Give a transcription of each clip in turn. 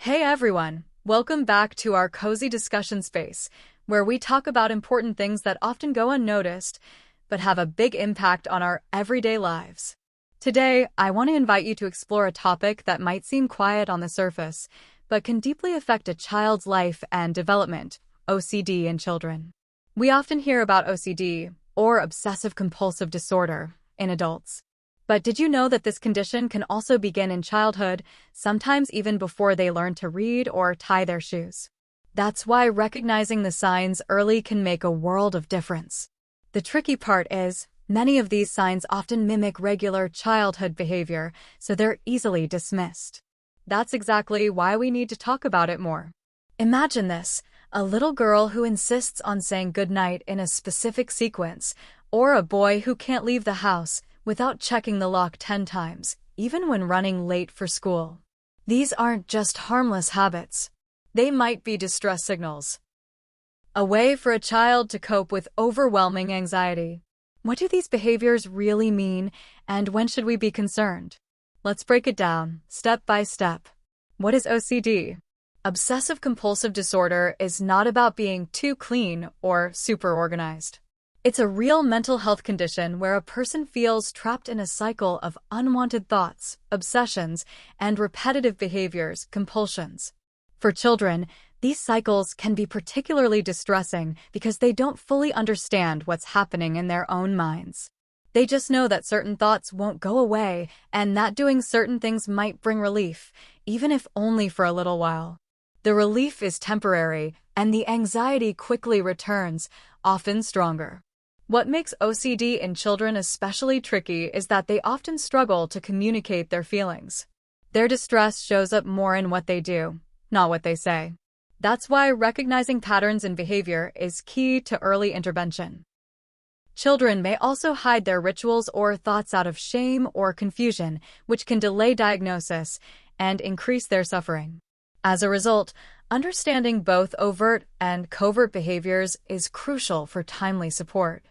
Hey everyone, welcome back to our cozy discussion space, where we talk about important things that often go unnoticed, but have a big impact on our everyday lives. Today, I want to invite you to explore a topic that might seem quiet on the surface, but can deeply affect a child's life and development: OCD in children. We often hear about OCD, or Obsessive-Compulsive Disorder, in adults. But did you know that this condition can also begin in childhood, sometimes even before they learn to read or tie their shoes? That's why recognizing the signs early can make a world of difference. The tricky part is, many of these signs often mimic regular childhood behavior, so they're easily dismissed. That's exactly why we need to talk about it more. Imagine this: a little girl who insists on saying goodnight in a specific sequence, or a boy who can't leave the house without checking the lock 10 times, even when running late for school. These aren't just harmless habits. They might be distress signals. A way for a child to cope with overwhelming anxiety. What do these behaviors really mean, and when should we be concerned? Let's break it down, step by step. What is OCD? Obsessive-compulsive disorder is not about being too clean or super organized. It's a real mental health condition where a person feels trapped in a cycle of unwanted thoughts, obsessions, and repetitive behaviors, compulsions. For children, these cycles can be particularly distressing because they don't fully understand what's happening in their own minds. They just know that certain thoughts won't go away and that doing certain things might bring relief, even if only for a little while. The relief is temporary, and the anxiety quickly returns, often stronger. What makes OCD in children especially tricky is that they often struggle to communicate their feelings. Their distress shows up more in what they do, not what they say. That's why recognizing patterns in behavior is key to early intervention. Children may also hide their rituals or thoughts out of shame or confusion, which can delay diagnosis and increase their suffering. As a result, understanding both overt and covert behaviors is crucial for timely support.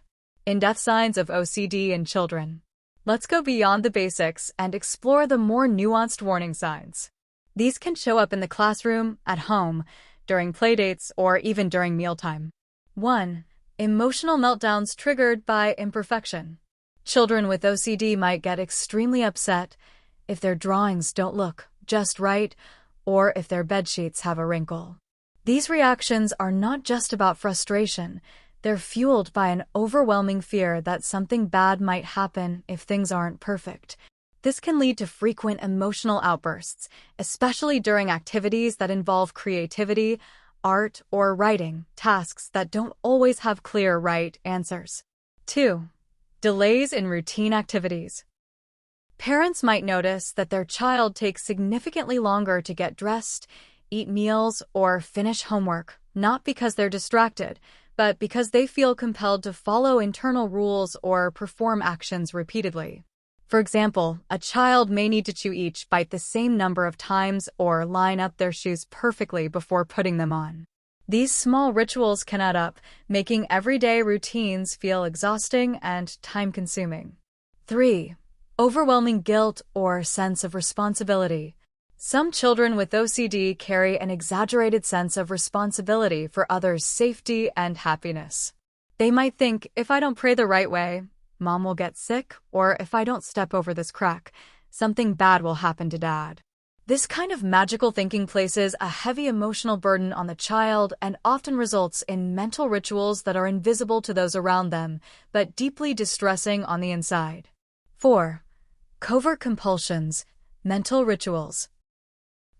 In-depth signs of OCD in children. Let's go beyond the basics and explore the more nuanced warning signs. These can show up in the classroom, at home, during playdates, or even during mealtime. 1. Emotional meltdowns triggered by imperfection. Children with OCD might get extremely upset if their drawings don't look just right, or if their bedsheets have a wrinkle. These reactions are not just about frustration. They're fueled by an overwhelming fear that something bad might happen if things aren't perfect. This can lead to frequent emotional outbursts, especially during activities that involve creativity, art, or writing, tasks that don't always have clear right answers. 2. Delays in routine activities. Parents might notice that their child takes significantly longer to get dressed, eat meals, or finish homework, not because they're distracted, but because they feel compelled to follow internal rules or perform actions repeatedly. For example, a child may need to chew each bite the same number of times or line up their shoes perfectly before putting them on. These small rituals can add up, making everyday routines feel exhausting and time-consuming. 3. Overwhelming guilt or sense of responsibility. Some children with OCD carry an exaggerated sense of responsibility for others' safety and happiness. They might think, if I don't pray the right way, Mom will get sick, or if I don't step over this crack, something bad will happen to Dad. This kind of magical thinking places a heavy emotional burden on the child and often results in mental rituals that are invisible to those around them, but deeply distressing on the inside. 4. Covert compulsions, mental rituals.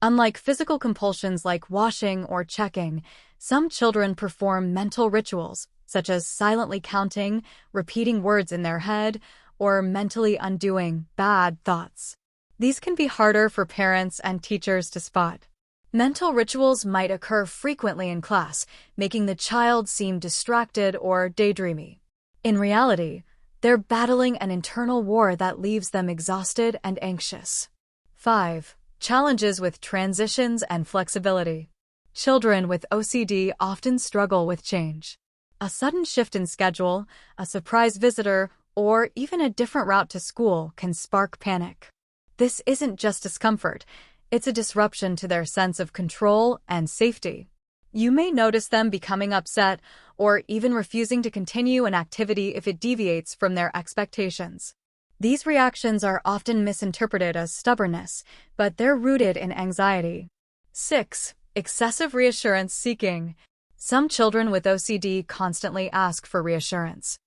Unlike physical compulsions like washing or checking, some children perform mental rituals, such as silently counting, repeating words in their head, or mentally undoing bad thoughts. These can be harder for parents and teachers to spot. Mental rituals might occur frequently in class, making the child seem distracted or daydreamy. In reality, they're battling an internal war that leaves them exhausted and anxious. 5. Challenges with transitions and flexibility. Children with OCD often struggle with change. A sudden shift in schedule, a surprise visitor, or even a different route to school can spark panic. This isn't just discomfort, It's a disruption to their sense of control and safety. You may notice them becoming upset or even refusing to continue an activity if it deviates from their expectations. These reactions are often misinterpreted as stubbornness, but they're rooted in anxiety. 6. Excessive reassurance seeking. Some children with OCD constantly ask for reassurance.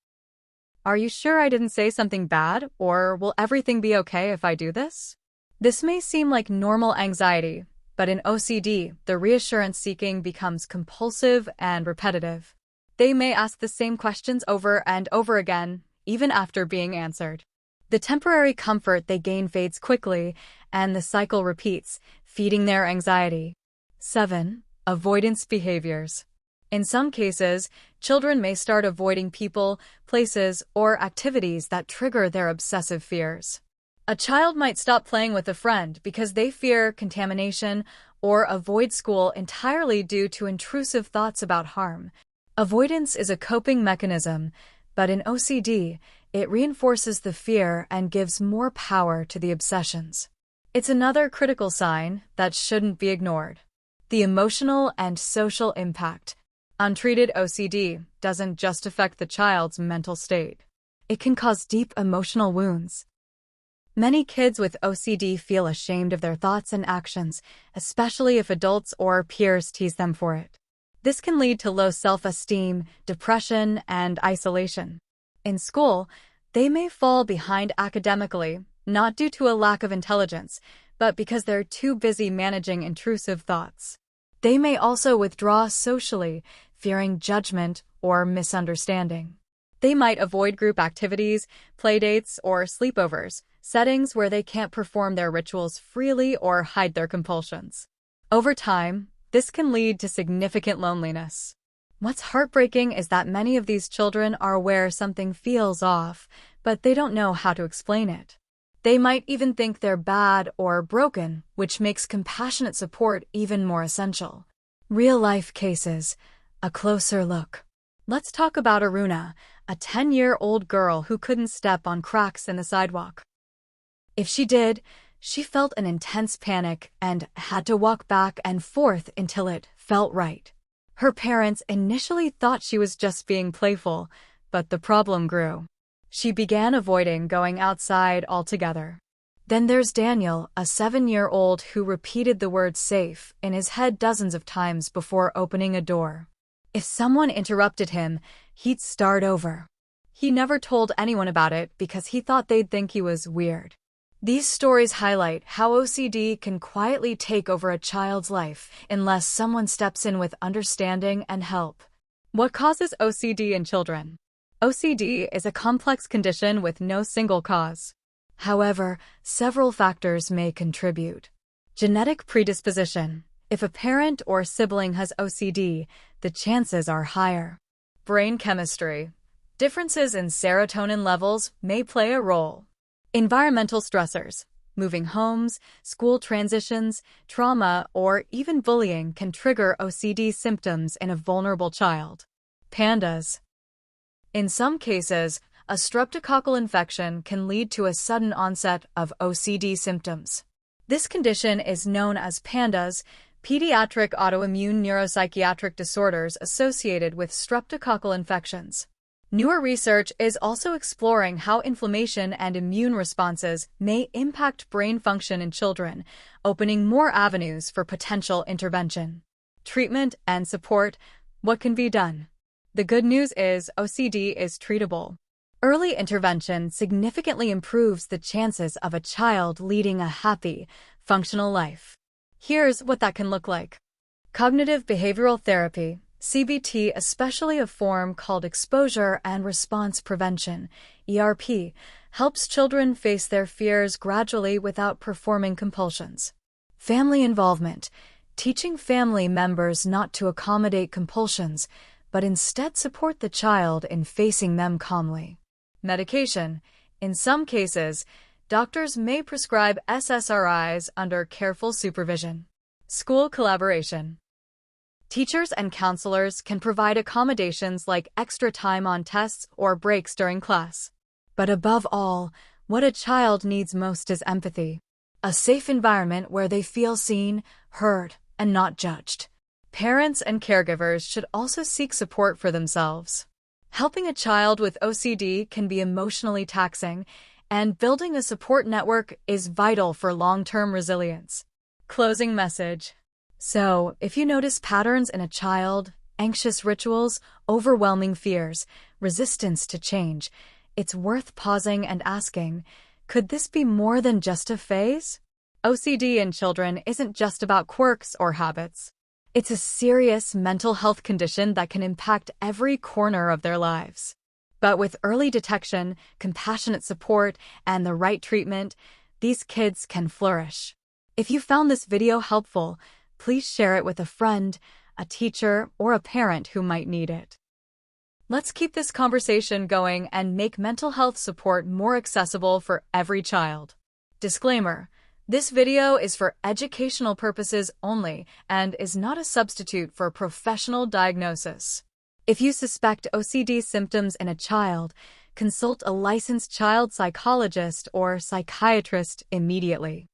Are you sure I didn't say something bad, or will everything be okay if I do this? This may seem like normal anxiety, but in OCD, the reassurance seeking becomes compulsive and repetitive. They may ask the same questions over and over again, even after being answered. The temporary comfort they gain fades quickly, and the cycle repeats, feeding their anxiety. 7. Avoidance behaviors. In some cases, children may start avoiding people, places, or activities that trigger their obsessive fears. A child might stop playing with a friend because they fear contamination or avoid school entirely due to intrusive thoughts about harm. Avoidance is a coping mechanism, but in OCD, it reinforces the fear and gives more power to the obsessions. It's another critical sign that shouldn't be ignored. The emotional and social impact. Untreated OCD doesn't just affect the child's mental state. It can cause deep emotional wounds. Many kids with OCD feel ashamed of their thoughts and actions, especially if adults or peers tease them for it. This can lead to low self-esteem, depression, and isolation. In school, they may fall behind academically, not due to a lack of intelligence, but because they're too busy managing intrusive thoughts. They may also withdraw socially, fearing judgment or misunderstanding. They might avoid group activities, playdates, or sleepovers, settings where they can't perform their rituals freely or hide their compulsions. Over time, this can lead to significant loneliness. What's heartbreaking is that many of these children are aware something feels off, but they don't know how to explain it. They might even think they're bad or broken, which makes compassionate support even more essential. Real-life cases. A closer look. Let's talk about Aruna, a 10-year-old girl who couldn't step on cracks in the sidewalk. If she did, she felt an intense panic and had to walk back and forth until it felt right. Her parents initially thought she was just being playful, but the problem grew. She began avoiding going outside altogether. Then there's Daniel, a 7-year-old who repeated the word safe in his head dozens of times before opening a door. If someone interrupted him, he'd start over. He never told anyone about it because he thought they'd think he was weird. These stories highlight how OCD can quietly take over a child's life unless someone steps in with understanding and help. What causes OCD in children? OCD is a complex condition with no single cause. However, several factors may contribute. Genetic predisposition. If a parent or sibling has OCD, the chances are higher. Brain chemistry. Differences in serotonin levels may play a role. Environmental stressors. Moving homes, school transitions, trauma, or even bullying can trigger OCD symptoms in a vulnerable child. Pandas. In some cases, a streptococcal infection can lead to a sudden onset of OCD symptoms. This condition is known as PANDAS, pediatric autoimmune neuropsychiatric disorders associated with streptococcal infections. Newer research is also exploring how inflammation and immune responses may impact brain function in children, opening more avenues for potential intervention. Treatment and support. What can be done? The good news is OCD is treatable. Early intervention significantly improves the chances of a child leading a happy, functional life. Here's what that can look like. Cognitive behavioral therapy, CBT, especially a form called exposure and response prevention, ERP, helps children face their fears gradually without performing compulsions. Family involvement, teaching family members not to accommodate compulsions, but instead support the child in facing them calmly. Medication. In some cases, doctors may prescribe SSRIs under careful supervision. School collaboration. Teachers and counselors can provide accommodations like extra time on tests or breaks during class. But above all, what a child needs most is empathy. a safe environment where they feel seen, heard, and not judged. Parents and caregivers should also seek support for themselves. Helping a child with OCD can be emotionally taxing, and building a support network is vital for long-term resilience. Closing message. So, if you notice patterns in a child, anxious rituals, overwhelming fears, resistance to change, it's worth pausing and asking, could this be more than just a phase? OCD in children isn't just about quirks or habits. It's a serious mental health condition that can impact every corner of their lives. But with early detection, compassionate support, and the right treatment, these kids can flourish. If you found this video helpful, please share it with a friend, a teacher, or a parent who might need it. Let's keep this conversation going and make mental health support more accessible for every child. Disclaimer: this video is for educational purposes only and is not a substitute for professional diagnosis. If you suspect OCD symptoms in a child, consult a licensed child psychologist or psychiatrist immediately.